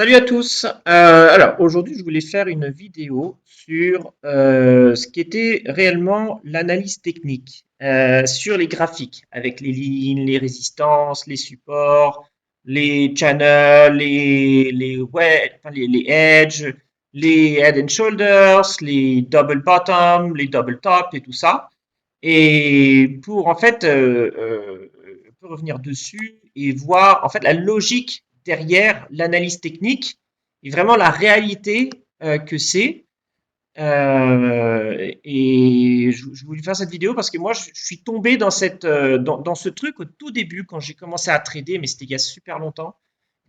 Salut à tous. Alors aujourd'hui, je voulais faire une vidéo sur ce qu'était réellement l'analyse technique sur les graphiques, avec les lignes, les résistances, les supports, les channels, enfin, les edges, les head and shoulders, les double bottom, les double top et tout ça. Et pour en fait un peu revenir dessus et voir en fait la logique derrière l'analyse technique et vraiment la réalité que c'est. Et je voulais faire cette vidéo parce que moi je suis tombé dans dans ce truc au tout début quand j'ai commencé à trader, mais c'était il y a super longtemps.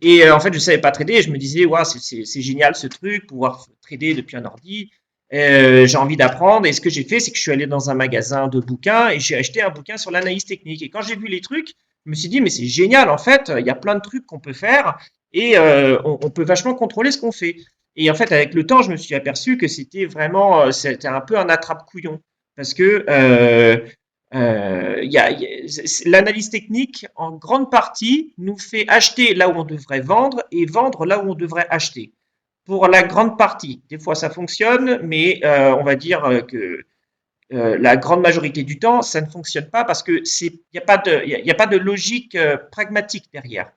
Et en fait, je savais pas trader. Et je me disais, ouais, c'est génial ce truc, pouvoir trader depuis un ordi. J'ai envie d'apprendre. Et ce que j'ai fait, c'est que je suis allé dans un magasin de bouquins et j'ai acheté un bouquin sur l'analyse technique. Et quand j'ai vu les trucs, je me suis dit, mais c'est génial. En fait, il y a plein de trucs qu'on peut faire et on peut vachement contrôler ce qu'on fait. Et en fait, avec le temps, je me suis aperçu que c'était un peu un attrape-couillon. Parce que l'analyse technique, en grande partie, nous fait acheter là où on devrait vendre et vendre là où on devrait acheter. Pour la grande partie. Des fois, ça fonctionne, mais on va dire que la grande majorité du temps, ça ne fonctionne pas parce que il n'y a pas y a pas de logique pragmatique derrière.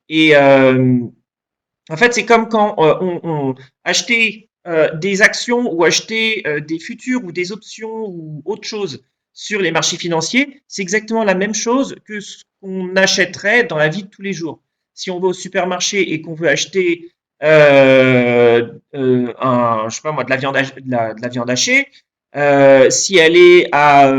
Et en fait, c'est comme quand on achetait des actions ou acheter des futurs ou des options ou autre chose sur les marchés financiers. C'est exactement la même chose que ce qu'on achèterait dans la vie de tous les jours. Si on va au supermarché et qu'on veut acheter je sais pas moi, de la viande hachée, si elle est à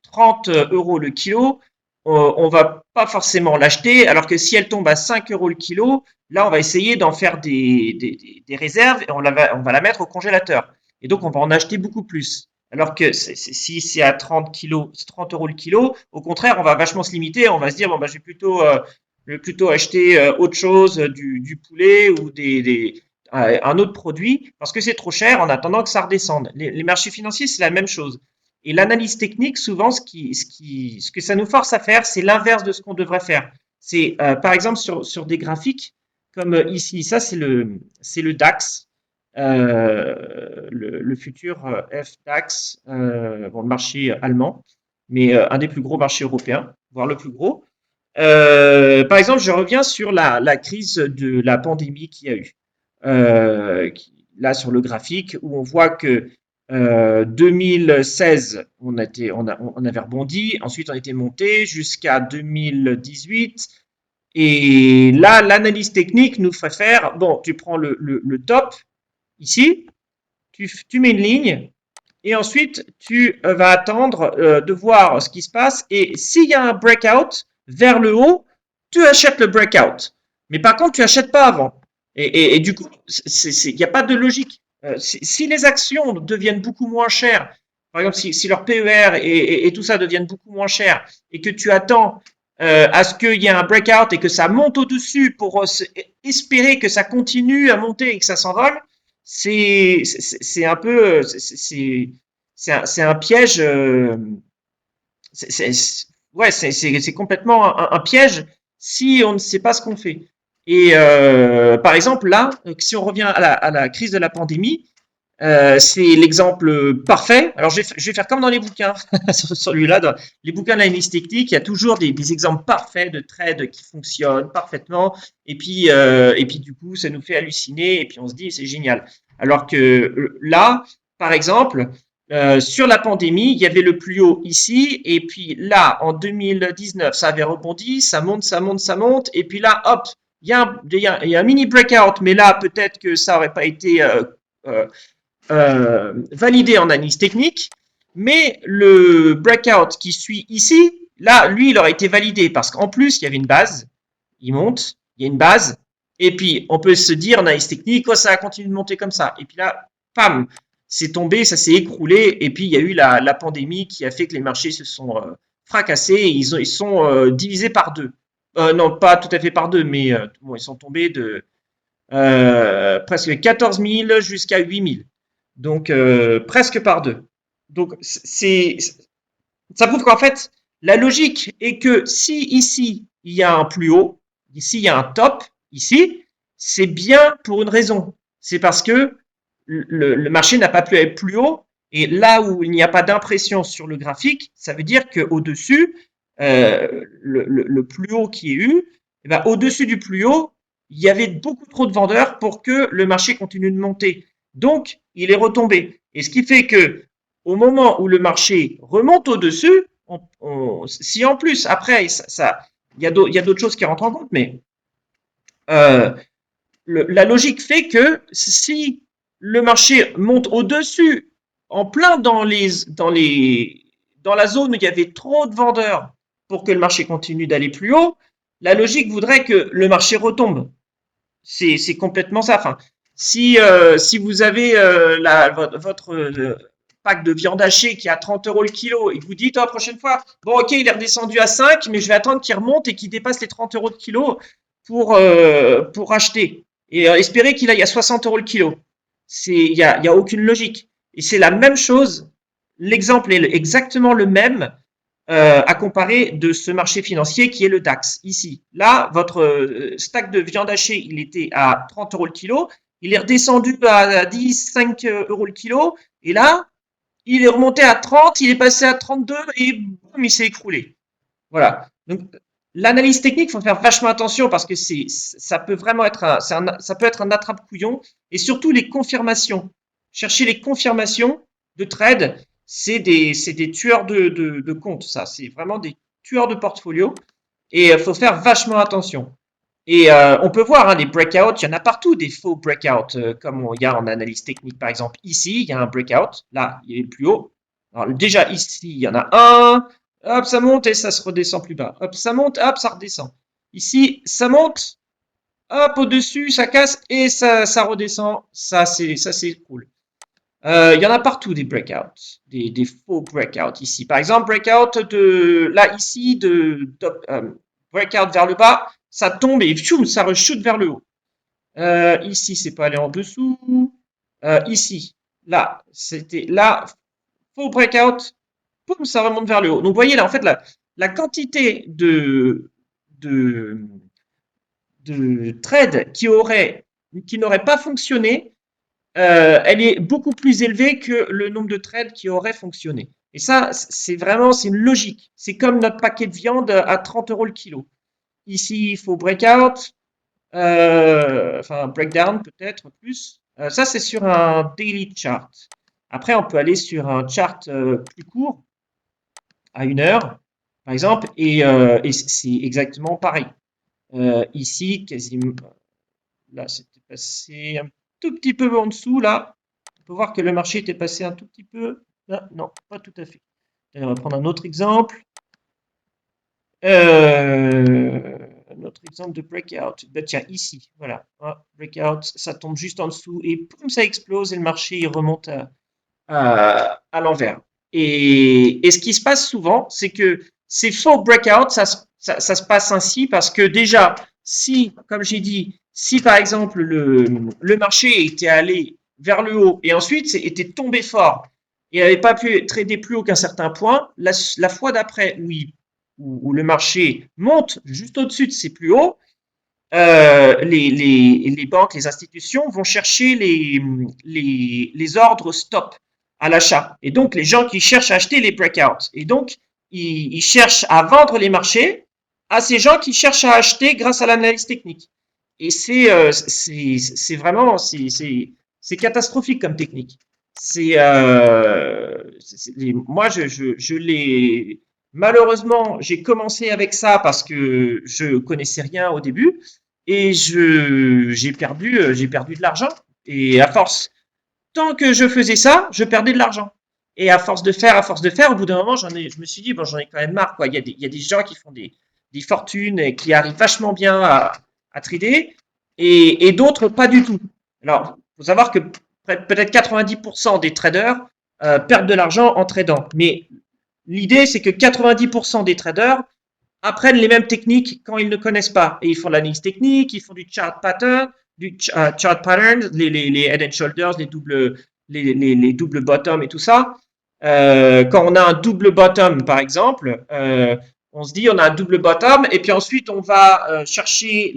30 euros le kilo, on va pas forcément l'acheter, alors que si elle tombe à 5 euros le kilo, là, on va essayer d'en faire des réserves et on va la mettre au congélateur. Et donc, on va en acheter beaucoup plus. Alors que si c'est à 30 kilos, 30 euros le kilo, au contraire, on va vachement se limiter. On va se dire, bon, bah, je vais plutôt acheter autre chose, du poulet ou un autre produit, parce que c'est trop cher en attendant que ça redescende. Les marchés financiers, c'est la même chose. Et l'analyse technique, souvent, ce que ça nous force à faire, c'est l'inverse de ce qu'on devrait faire. C'est, par exemple, sur des graphiques, comme ici, ça c'est le DAX, le futur FDAX, bon, le marché allemand, mais un des plus gros marchés européens, voire le plus gros. Par exemple, je reviens sur la crise de la pandémie qu'il y a eu. Là, sur le graphique, où on voit que 2016, on avait rebondi, ensuite on était monté jusqu'à 2018, et là, l'analyse technique nous ferait faire, bon, tu prends le top ici, tu mets une ligne, et ensuite tu vas attendre de voir ce qui se passe, et s'il y a un breakout vers le haut, tu achètes le breakout. Mais par contre, tu achètes pas avant. Et du coup, il n'y a pas de logique. Si les actions deviennent beaucoup moins chères, par exemple, si leur PER et tout ça deviennent beaucoup moins chers, et que tu attends à ce qu'il y ait un breakout et que ça monte au-dessus pour espérer que ça continue à monter et que ça s'envole, c'est un peu, c'est un piège. Ouais, c'est complètement un piège si on ne sait pas ce qu'on fait. Et par exemple, là, si on revient à la crise de la pandémie, c'est l'exemple parfait. Alors, je vais faire comme dans les bouquins, sur celui-là, dans les bouquins d'analyse technique, il y a toujours des exemples parfaits de trades qui fonctionnent parfaitement. Et puis, du coup, ça nous fait halluciner et puis on se dit, c'est génial. Alors que là, par exemple, sur la pandémie, il y avait le plus haut ici, et puis là, en 2019, ça avait rebondi, ça monte, ça monte, ça monte, et puis là, hop, il y a un mini breakout, mais là, peut-être que ça n'aurait pas été euh, validé en analyse technique, mais le breakout qui suit ici, là, lui, il aurait été validé parce qu'en plus, il y avait une base, il monte, il y a une base, et puis on peut se dire en analyse technique, oh, ça a continué de monter comme ça, et puis là, pam, c'est tombé, ça s'est écroulé, et puis il y a eu la pandémie qui a fait que les marchés se sont fracassés, et ils sont divisés par deux. Non, pas tout à fait par deux, mais bon, ils sont tombés de presque 14 000 jusqu'à 8 000. Donc, presque par deux. Donc, ça prouve qu'en fait, la logique est que si ici, il y a un plus haut, ici, il y a un top, ici, c'est bien pour une raison. C'est parce que le marché n'a pas pu aller plus haut. Et là où il n'y a pas d'impression sur le graphique, ça veut dire qu'au-dessus, le plus haut qui est eu, eh ben, au-dessus du plus haut, il y avait beaucoup trop de vendeurs pour que le marché continue de monter. Donc, il est retombé. Et ce qui fait que au moment où le marché remonte au-dessus, si en plus, après, il y a d'autres choses qui rentrent en compte, mais euh, la logique fait que si le marché monte au-dessus, en plein dans la zone où il y avait trop de vendeurs pour que le marché continue d'aller plus haut, la logique voudrait que le marché retombe. C'est complètement ça. Enfin, si vous avez votre pack de viande hachée qui est à 30 € le kilo et que vous dites, oh, la prochaine fois, bon, ok, il est redescendu à 5, mais je vais attendre qu'il remonte et qu'il dépasse les 30 € le kilo pour acheter et espérer qu'il aille à 60 € le kilo. Il y a aucune logique. Et c'est la même chose. L'exemple est exactement le même à comparer de ce marché financier qui est le DAX ici. Là, votre stack de viande hachée, il était à 30 € le kilo. Il est redescendu à 10, 5 € le kilo. Et là, il est remonté à 30, il est passé à 32 et boum, il s'est écroulé. Voilà. Donc, l'analyse technique, il faut faire vachement attention parce que ça peut vraiment être ça peut être un attrape-couillon et surtout les confirmations. Chercher les confirmations de trade, c'est des tueurs de comptes, ça. C'est vraiment des tueurs de portfolio et il faut faire vachement attention. Et on peut voir hein, les breakouts, il y en a partout des faux breakouts, comme il y a en analyse technique par exemple. Ici, il y a un breakout, là, il est le plus haut. Alors déjà ici, il y en a un, hop, ça monte et ça se redescend plus bas. Hop, ça monte, hop, ça redescend. Ici, ça monte, hop, au-dessus, ça casse et ça redescend. Ça, c'est cool. Il y en a partout des breakouts, des faux breakouts ici. Par exemple, breakout de là ici breakout vers le bas, ça tombe et tchoum, ça rechute vers le haut. Ici, c'est pas aller en dessous. Ici, là, c'était là, faux breakout, poum, ça remonte vers le haut. Donc, vous voyez là, en fait, la quantité de, de trades qui n'auraient pas fonctionné elle est beaucoup plus élevée que le nombre de trades qui auraient fonctionné. Et ça, c'est une logique. C'est comme notre paquet de viande à 30 € le kilo. Ici, il faut breakout, enfin breakdown peut-être plus. Ça, c'est sur un daily chart. Après, on peut aller sur un chart plus court, à 1 heure, par exemple, et c'est exactement pareil. Ici, quasiment, là, c'était passé un tout petit peu en dessous, là. On peut voir que le marché était passé un tout petit peu. Là, non, pas tout à fait. On va prendre un autre exemple. Un autre exemple de breakout. Ben, tiens, ici, voilà. Ah, breakout, ça tombe juste en dessous et poum, ça explose et le marché il remonte à l'envers. Et ce qui se passe souvent, c'est que ces faux breakouts, ça se passe ainsi parce que déjà, si, comme j'ai dit, si par exemple le marché était allé vers le haut et ensuite était tombé fort et n'avait pas pu trader plus haut qu'un certain point, la fois d'après où le marché monte juste au-dessus de ces plus hauts, les banques, les institutions vont chercher les ordres stop à l'achat. Et donc, les gens qui cherchent à acheter les breakouts. Et donc, ils cherchent à vendre les marchés à ces gens qui cherchent à acheter grâce à l'analyse technique. Et c'est vraiment, c'est catastrophique comme technique. Moi, je l'ai, malheureusement, j'ai commencé avec ça parce que je connaissais rien au début et j'ai perdu de l'argent. Et à force, tant que je faisais ça, je perdais de l'argent. Et à force de faire, au bout d'un moment, je me suis dit, bon, j'en ai quand même marre, quoi. Il y a des gens qui font des fortunes et qui arrivent vachement bien à trader et d'autres pas du tout. Alors, faut savoir que peut-être 90% des traders perdent de l'argent en tradant. Mais l'idée, c'est que 90% des traders apprennent les mêmes techniques quand ils ne connaissent pas. Et ils font l'analyse technique, ils font du chart pattern, chart patterns, les head and shoulders, les doubles bottom et tout ça. Quand on a un double bottom, par exemple, on se dit on a un double bottom et puis ensuite on va chercher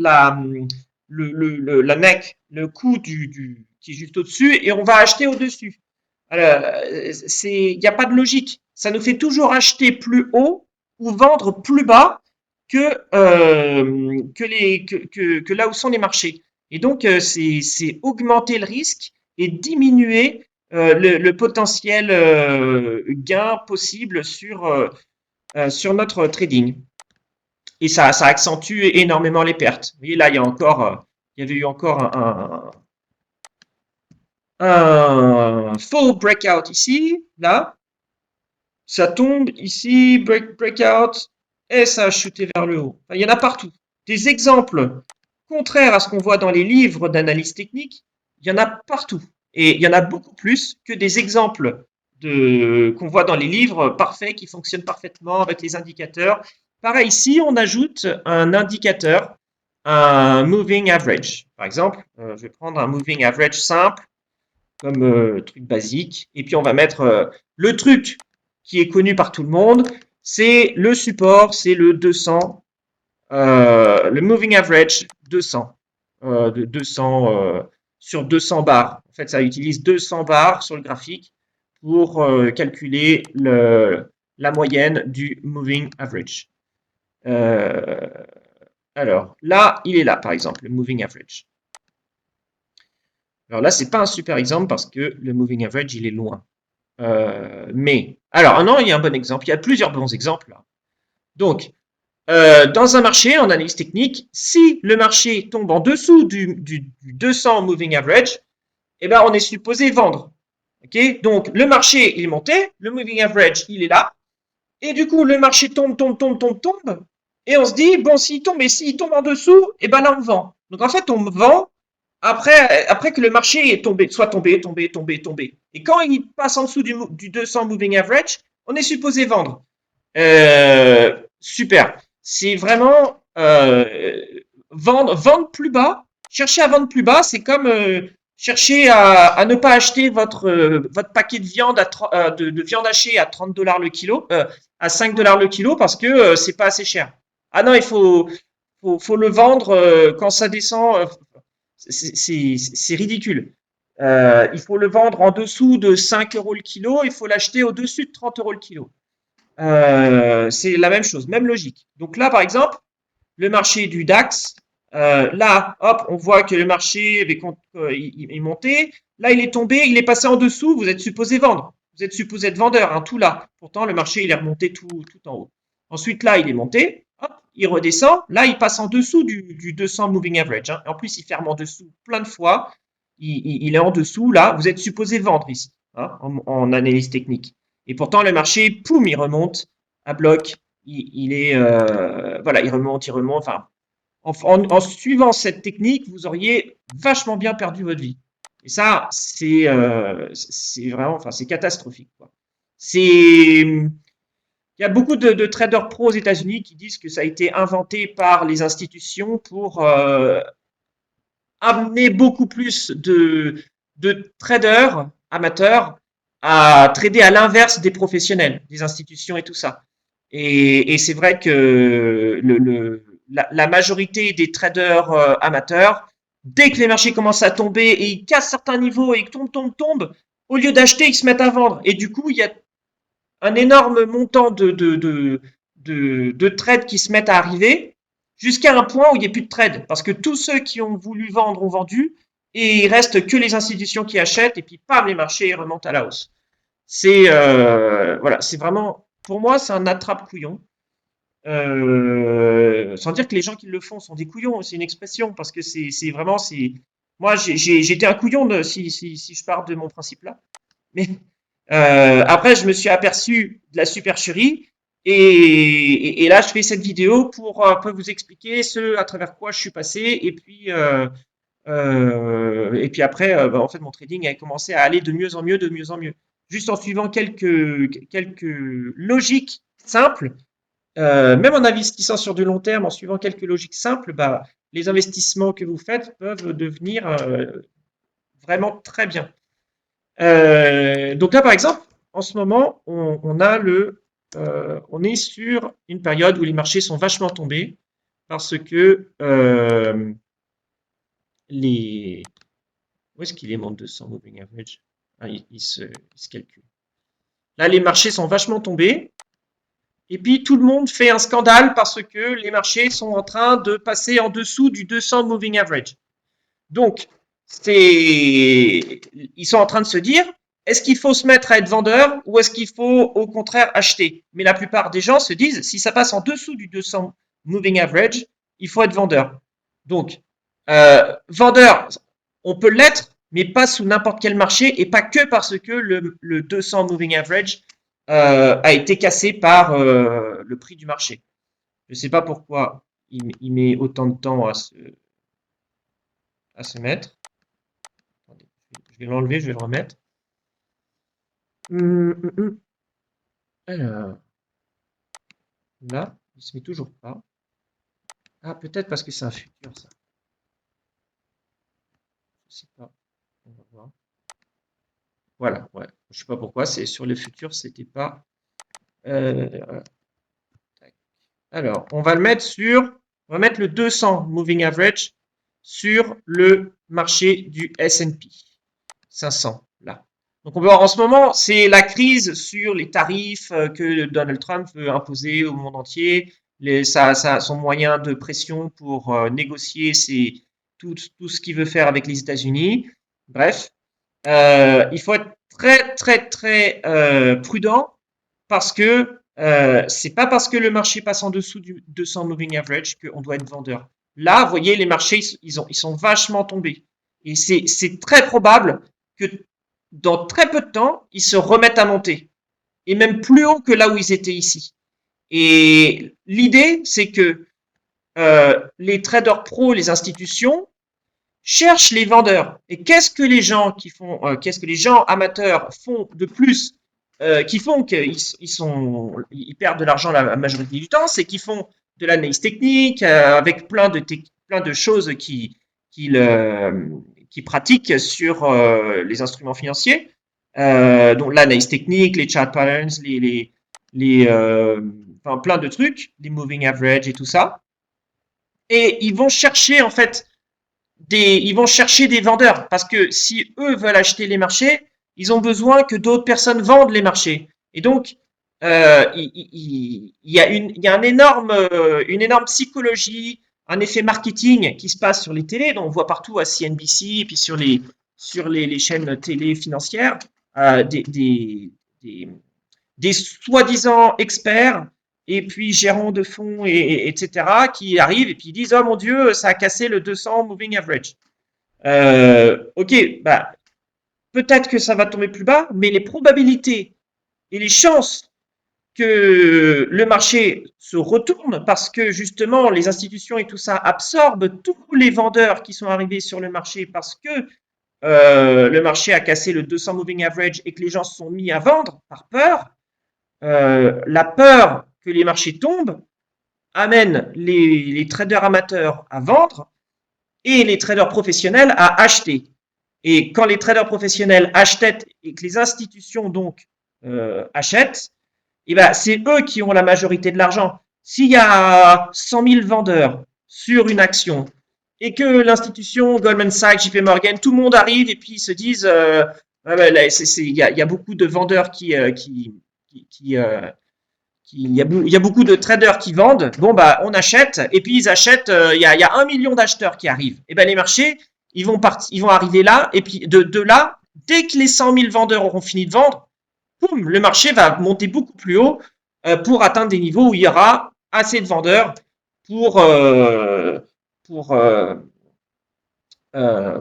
la neck, le cou qui est juste au-dessus, et on va acheter au-dessus. Il n'y a pas de logique. Ça nous fait toujours acheter plus haut ou vendre plus bas que là où sont les marchés. Et donc, c'est augmenter le risque et diminuer le potentiel gain possible sur notre trading. Et ça accentue énormément les pertes. Vous voyez, là, il y avait eu encore un faux breakout ici, là. Ça tombe ici, breakout, et ça a chuté vers le haut. Enfin, il y en a partout. Des exemples contraires à ce qu'on voit dans les livres d'analyse technique, il y en a partout. Et il y en a beaucoup plus que des exemples qu'on voit dans les livres parfaits qui fonctionnent parfaitement avec les indicateurs. Pareil, ici, on ajoute un indicateur, un moving average. Par exemple, je vais prendre un moving average simple comme truc basique. Et puis, on va mettre le truc qui est connu par tout le monde. C'est le support, c'est le 200, le moving average 200, de 200 sur 200 barres. En fait, ça utilise 200 barres sur le graphique pour calculer la moyenne du moving average. Alors là, il est là, par exemple, le moving average. Alors là, c'est pas un super exemple parce que le moving average, il est loin. Alors, non, il y a un bon exemple. Il y a plusieurs bons exemples là. Donc, dans un marché, en analyse technique, si le marché tombe en dessous du 200 moving average, eh ben, on est supposé vendre. Okay, donc, le marché, il est monté, le moving average, il est là, et du coup, le marché tombe, et on se dit, bon, s'il tombe en dessous, eh ben là, on vend. Donc, en fait, on vend après que le marché est tombé, soit tombé. Et quand il passe en dessous du 200 moving average, on est supposé vendre. Super. C'est vraiment vendre plus bas. Chercher à vendre plus bas, c'est comme chercher à ne pas acheter votre paquet de viande de viande hachée à 30 $ le kilo, à 5 $ le kilo parce que c'est pas assez cher. Ah non, il faut le vendre quand ça descend. C'est ridicule. Il faut le vendre en dessous de 5 € le kilo, il faut l'acheter au-dessus de 30 € le kilo. C'est la même chose, même logique. Donc là, par exemple, le marché du DAX, là, hop, on voit que le marché il est monté. Là, il est tombé, il est passé en dessous. Vous êtes supposé vendre. Vous êtes supposé être vendeur, hein, tout là. Pourtant, le marché, il est remonté tout en haut. Ensuite, là, il est monté. Hop, il redescend. Là, il passe en dessous du 200 moving average. Hein. En plus, il ferme en dessous plein de fois. Il est en dessous. Là, vous êtes supposé vendre ici, hein, en analyse technique. Et pourtant, le marché, poum, il remonte à bloc. Il est, voilà, il remonte. Enfin, en suivant cette technique, vous auriez vachement bien perdu votre vie. Et ça, c'est vraiment, enfin, c'est catastrophique, quoi. Il y a beaucoup de traders pros aux États-Unis qui disent que ça a été inventé par les institutions pour amener beaucoup plus de traders amateurs à trader à l'inverse des professionnels, des institutions et tout ça. Et c'est vrai que la majorité des traders amateurs, dès que les marchés commencent à tomber et ils cassent certains niveaux et ils tombent, au lieu d'acheter, ils se mettent à vendre. Et du coup, il y a un énorme montant de trades qui se mettent à arriver jusqu'à un point où il n'y a plus de trades. Parce que tous ceux qui ont voulu vendre ont vendu et il reste que les institutions qui achètent et puis pam, les marchés remontent à la hausse. Voilà, c'est vraiment, pour moi, c'est un attrape-couillon. Sans dire que les gens qui le font sont des couillons, c'est une expression parce que c'est vraiment, moi j'étais un couillon si je pars de mon principe là. Mais après, je me suis aperçu de la supercherie et là, je fais cette vidéo pour un peu vous expliquer ce à travers quoi je suis passé et puis après, en fait, mon trading a commencé à aller de mieux en mieux, juste en suivant quelques logiques simples. Même en investissant sur du long terme, en suivant quelques logiques simples, bah, les investissements que vous faites peuvent devenir vraiment très bien. Donc là, par exemple, en ce moment, on est sur une période où les marchés sont vachement tombés parce que les... Où est-ce qu'il est mon 200 moving average? Ah, il se calcule. Là, les marchés sont vachement tombés. Et puis, tout le monde fait un scandale parce que les marchés sont en train de passer en dessous du 200 moving average. Donc, ils sont en train de se dire, est-ce qu'il faut se mettre à être vendeur ou est-ce qu'il faut au contraire acheter? Mais la plupart des gens se disent, si ça passe en dessous du 200 moving average, il faut être vendeur. Donc, vendeur, on peut l'être, mais pas sous n'importe quel marché et pas que parce que le 200 moving average a été cassé par le prix du marché. Je ne sais pas pourquoi il met autant de temps à se mettre. Attendez, je vais l'enlever, je vais le remettre. Alors, là, il se met toujours pas. Ah, peut-être parce que c'est un futur, ça. Je sais pas. On va voir. Voilà, ouais. Je sais pas pourquoi. C'est sur le futur, c'était pas. Voilà. Alors, on va le mettre on va mettre le 200 moving average sur le marché du S&P 500 là. Donc on va voir en ce moment, c'est la crise sur les tarifs que Donald Trump veut imposer au monde entier, son moyen de pression pour négocier tout ce qu'il veut faire avec les États-Unis. Bref, il faut être très très très prudent parce que c'est pas parce que le marché passe en dessous du 200 moving average qu'on doit être vendeur. Là, vous voyez, les marchés, ils sont vachement tombés. Et c'est très probable que dans très peu de temps, ils se remettent à monter. Et même plus haut que là où ils étaient ici. Et l'idée, c'est que les traders pros, les institutions, cherchent les vendeurs. Et qu'est-ce que les gens qu'est-ce que les gens amateurs font de plus qui font ils perdent de l'argent la majorité du temps, c'est qu'ils font de l'analyse technique avec plein de choses qui pratiquent sur les instruments financiers, donc l'analyse technique, les chart patterns, enfin, plein de trucs, les moving average et tout ça. Et ils vont chercher en fait ils vont chercher des vendeurs parce que si eux veulent acheter les marchés, ils ont besoin que d'autres personnes vendent les marchés. Et donc, il y a une énorme psychologie, un effet marketing qui se passe sur les télés, dont on voit partout à CNBC, puis les chaînes télé financières, des soi-disant experts et puis gérants de fonds, etc., qui arrivent et puis disent, oh mon Dieu, ça a cassé le 200 moving average. Ok, bah, peut-être que ça va tomber plus bas, mais les probabilités et les chances que le marché se retourne parce que justement les institutions et tout ça absorbent tous les vendeurs qui sont arrivés sur le marché parce que le marché a cassé le 200 moving average et que les gens se sont mis à vendre par peur, la peur que les marchés tombent amène les traders amateurs à vendre et les traders professionnels à acheter. Et quand les traders professionnels achètent et que les institutions donc achètent, et ben c'est eux qui ont la majorité de l'argent. S'il y a 100 000 vendeurs sur une action et que l'institution Goldman Sachs, JP Morgan, tout le monde arrive et puis ils se disent il y a beaucoup de vendeurs il y a beaucoup de traders qui vendent, bon bah on achète, et puis ils achètent, il y a 1 million d'acheteurs qui arrivent. Et ben les marchés, ils vont arriver là, et puis de là, dès que les 100 000 vendeurs auront fini de vendre, boum, le marché va monter beaucoup plus haut pour atteindre des niveaux où il y aura assez de vendeurs pour, euh, pour, euh,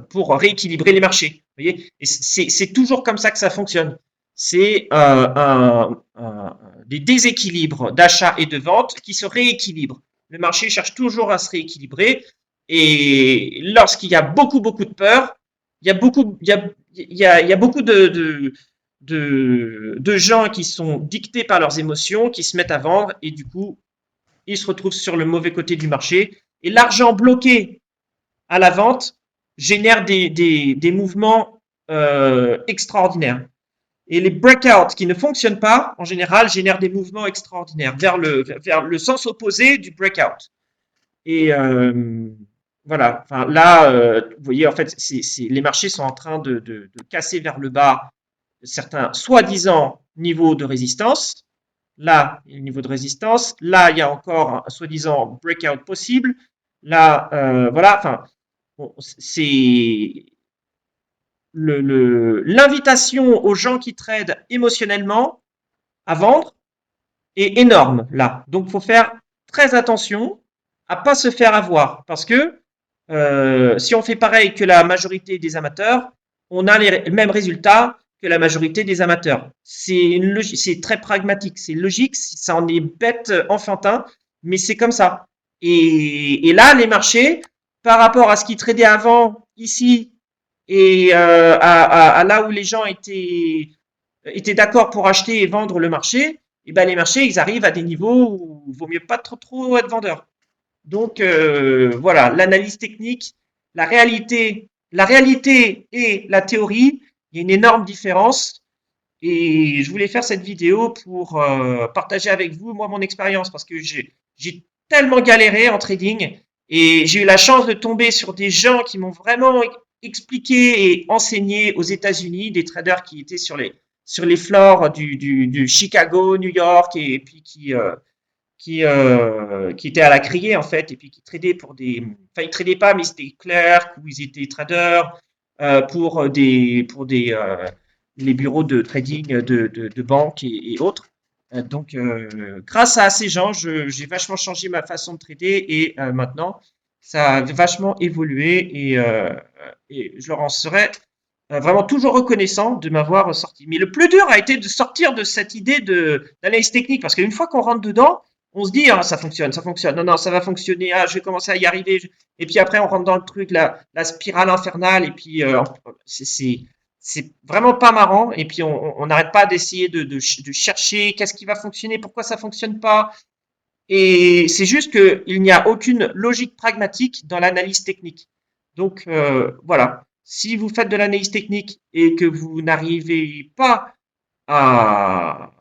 pour rééquilibrer les marchés. Vous voyez, et c'est toujours comme ça que ça fonctionne. C'est des déséquilibres d'achat et de vente qui se rééquilibrent. Le marché cherche toujours à se rééquilibrer et lorsqu'il y a beaucoup de peur, il y a beaucoup, il y a beaucoup de gens qui sont dictés par leurs émotions, qui se mettent à vendre et du coup, ils se retrouvent sur le mauvais côté du marché. Et l'argent bloqué à la vente génère des mouvements extraordinaires. Et les breakouts qui ne fonctionnent pas, en général, génèrent des mouvements extraordinaires vers le sens opposé du breakout. Et voilà. Enfin, là, vous voyez, en fait, les marchés sont en train de casser vers le bas certains soi-disant niveaux de résistance. Là, il y a le niveau de résistance. Là, il y a encore un soi-disant breakout possible. Là, voilà. Enfin, bon, c'est l'invitation aux gens qui tradent émotionnellement à vendre est énorme là. Donc, il faut faire très attention à pas se faire avoir parce que si on fait pareil que la majorité des amateurs, on a les mêmes résultats que la majorité des amateurs. C'est très pragmatique, c'est logique, ça en est bête, enfantin, mais c'est comme ça. Et là, les marchés, par rapport à ce qu'ils tradaient avant, ici, et à là où les gens étaient d'accord pour acheter et vendre le marché, et ben les marchés, ils arrivent à des niveaux où il vaut mieux pas trop être vendeur. Donc voilà, l'analyse technique, la réalité et la théorie, il y a une énorme différence. Et je voulais faire cette vidéo pour partager avec vous, moi, mon expérience, parce que j'ai tellement galéré en trading et j'ai eu la chance de tomber sur des gens qui m'ont vraiment expliqué et enseigné aux États-Unis, des traders qui étaient sur les floors du Chicago, New York, et puis qui étaient à la criée en fait, et puis qui tradaient pour enfin ils tradaient pas, mais c'était clercs ou ils étaient traders pour des les bureaux de trading de banques et autres. Donc, grâce à ces gens, j'ai vachement changé ma façon de trader et maintenant, ça a vachement évolué et je leur en serais vraiment toujours reconnaissant de m'avoir sorti. Mais le plus dur a été de sortir de cette idée d'analyse technique parce qu'une fois qu'on rentre dedans, on se dit ah, ça fonctionne, ça fonctionne. Non, non, ça va fonctionner. Ah, je vais commencer à y arriver. Et puis après, on rentre dans le truc, la spirale infernale. Et puis, c'est vraiment pas marrant. Et puis, on n'arrête pas d'essayer de chercher qu'est-ce qui va fonctionner, pourquoi ça fonctionne pas. Et c'est juste qu'il n'y a aucune logique pragmatique dans l'analyse technique. Donc voilà, si vous faites de l'analyse technique et que vous n'arrivez pas à,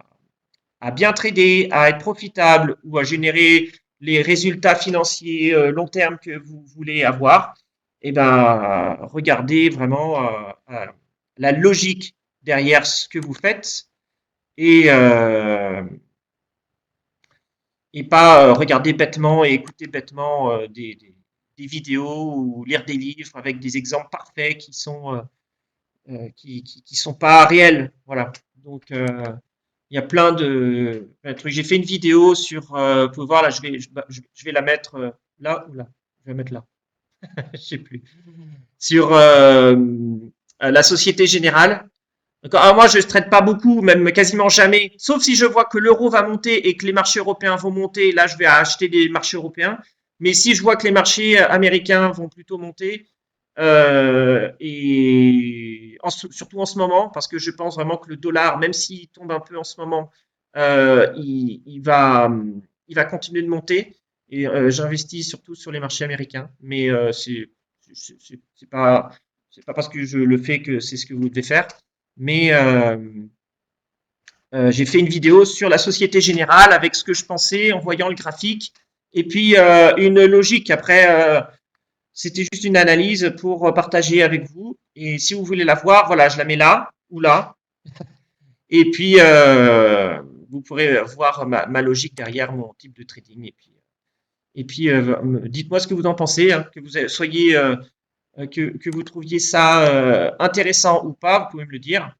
à bien trader, à être profitable ou à générer les résultats financiers long terme que vous voulez avoir, eh ben, regardez vraiment la logique derrière ce que vous faites et, euh, et pas regarder bêtement et écouter bêtement des vidéos ou lire des livres avec des exemples parfaits qui sont pas réels. Voilà. Donc il y a plein de trucs. J'ai fait une vidéo sur, vous pouvez voir là, je vais la mettre là ou là. Je vais la mettre là. Je sais plus. Sur la Société Générale. Donc, moi, je ne traite pas beaucoup, même quasiment jamais, sauf si je vois que l'euro va monter et que les marchés européens vont monter. Là, je vais acheter des marchés européens. Mais si je vois que les marchés américains vont plutôt monter, surtout en ce moment, parce que je pense vraiment que le dollar, même s'il tombe un peu en ce moment, il va continuer de monter. Et j'investis surtout sur les marchés américains. Mais c'est pas parce que je le fais que c'est ce que vous devez faire. Mais j'ai fait une vidéo sur la Société Générale avec ce que je pensais en voyant le graphique et puis une logique. Après, c'était juste une analyse pour partager avec vous. Et si vous voulez la voir, voilà, je la mets là ou là. Et puis, vous pourrez voir ma logique derrière mon type de trading. Et puis dites-moi ce que vous en pensez, hein, que vous soyez que vous trouviez ça intéressant ou pas, vous pouvez me le dire.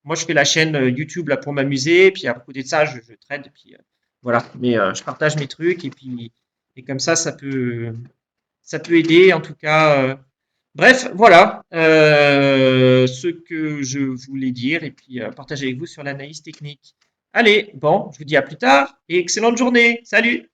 Moi, je fais la chaîne YouTube là pour m'amuser, puis à côté de ça, je trade, puis voilà. Mais je partage mes trucs et comme ça peut aider en tout cas. Bref, voilà ce que je voulais dire et puis partager avec vous sur l'analyse technique. Allez, bon, je vous dis à plus tard et excellente journée. Salut!